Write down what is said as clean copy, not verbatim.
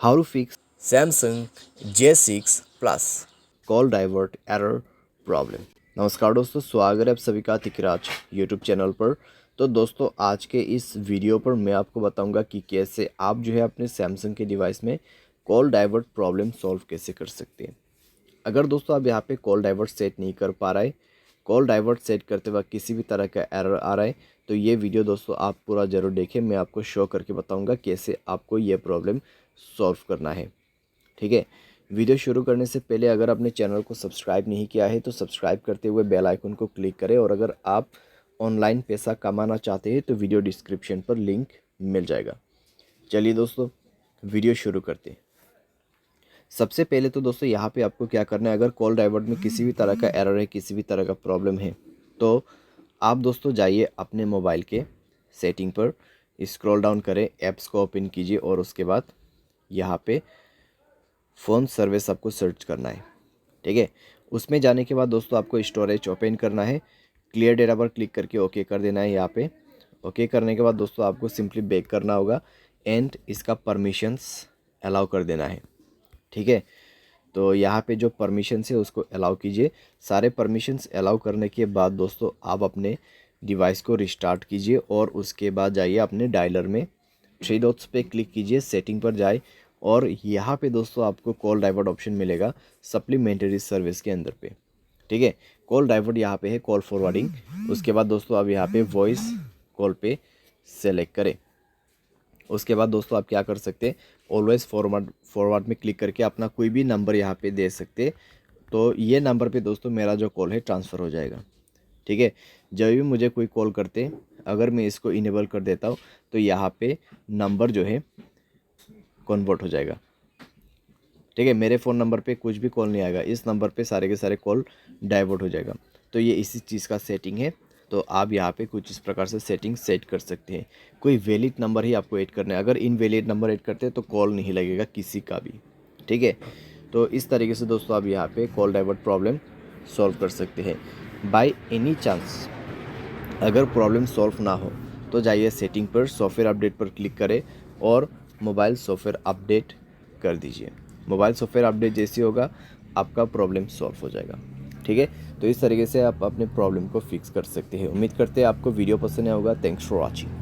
How to fix Samsung J6 Plus call divert error problem. नमस्कार दोस्तों, स्वागत है आप सभी का तिकराज यूट्यूब चैनल पर। तो दोस्तों, आज के इस वीडियो पर मैं आपको बताऊंगा कि कैसे आप जो है अपने सैमसंग के डिवाइस में कॉल डाइवर्ट प्रॉब्लम सॉल्व कैसे कर सकते हैं। अगर दोस्तों आप यहाँ पे कॉल डाइवर्ट सेट नहीं कर पा रहे, कॉल डाइवर्ट सेट करते वक्त किसी भी तरह का एरर आ रहा है, तो ये वीडियो दोस्तों आप पूरा ज़रूर देखें। मैं आपको शो करके बताऊंगा कैसे आपको ये प्रॉब्लम सॉल्व करना है। ठीक है, वीडियो शुरू करने से पहले अगर आपने चैनल को सब्सक्राइब नहीं किया है तो सब्सक्राइब करते हुए बेल आइकन को क्लिक करें, और अगर आप ऑनलाइन पैसा कमाना चाहते हैं तो वीडियो डिस्क्रिप्शन पर लिंक मिल जाएगा। चलिए दोस्तों, वीडियो शुरू करते हैं। सबसे पहले तो दोस्तों यहाँ पे आपको क्या करना है, अगर कॉल डाइवर्ट में किसी भी तरह का एरर है, किसी भी तरह का प्रॉब्लम है, तो आप दोस्तों जाइए अपने मोबाइल के सेटिंग पर, स्क्रॉल डाउन करें, ऐप्स को ओपन कीजिए और उसके बाद यहाँ पे फ़ोन सर्विस आपको सर्च करना है। ठीक है, उसमें जाने के बाद दोस्तों आपको स्टोरेज ओपन करना है, क्लियर डेटा पर क्लिक करके ओके कर देना है। यहाँ पे ओके करने के बाद दोस्तों आपको सिंपली बैक करना होगा एंड इसका परमिशंस अलाउ कर देना है। ठीक है, तो यहाँ पे जो परमिशंस है उसको अलाउ कीजिए। सारे परमिशंस अलाउ करने के बाद दोस्तों आप अपने डिवाइस को रिस्टार्ट कीजिए और उसके बाद जाइए अपने डायलर में, थ्री डॉट्स पे क्लिक कीजिए, सेटिंग पर जाए और यहाँ पे दोस्तों आपको कॉल डाइवर्ट ऑप्शन मिलेगा सप्लीमेंट्री सर्विस के अंदर पे। ठीक है, कॉल डाइवर्ट यहाँ पे है कॉल फॉरवर्डिंग। उसके बाद दोस्तों आप यहाँ पे वॉइस कॉल पे सेलेक्ट करें। उसके बाद दोस्तों आप क्या कर सकते हैं, ऑलवेज फॉरवर्ड में क्लिक करके अपना कोई भी नंबर यहाँ पे दे सकते, तो ये नंबर पे दोस्तों मेरा जो कॉल है ट्रांसफ़र हो जाएगा। ठीक है, जब भी मुझे कोई कॉल करते, अगर मैं इसको इनेबल कर देता हूँ तो यहाँ पे नंबर जो है कन्वर्ट हो जाएगा। ठीक है, मेरे फ़ोन नंबर पे कुछ भी कॉल नहीं आएगा, इस नंबर पे सारे के सारे कॉल डाइवर्ट हो जाएगा। तो ये इसी चीज़ का सेटिंग है। तो आप यहाँ पे कुछ इस प्रकार से सेटिंग सेट कर सकते हैं। कोई वैलिड नंबर ही आपको ऐड करना है, अगर इनवैलिड नंबर ऐड करते हैं तो कॉल नहीं लगेगा किसी का भी। ठीक है, तो इस तरीके से दोस्तों आप यहाँ पे कॉल डाइवर्ट प्रॉब्लम सॉल्व कर सकते हैं। बाय एनी चांस अगर प्रॉब्लम सॉल्व ना हो तो जाइए सेटिंग पर, सॉफ्टवेयर अपडेट पर क्लिक करें और मोबाइल सॉफ्टवेयर अपडेट कर दीजिए। मोबाइल सॉफ्टवेयर अपडेट जैसे होगा आपका प्रॉब्लम सॉल्व हो जाएगा। ठीक है, तो इस तरीके से आप अपने प्रॉब्लम को फिक्स कर सकते हैं। उम्मीद करते हैं आपको वीडियो पसंद आया होगा। Thanks for watching.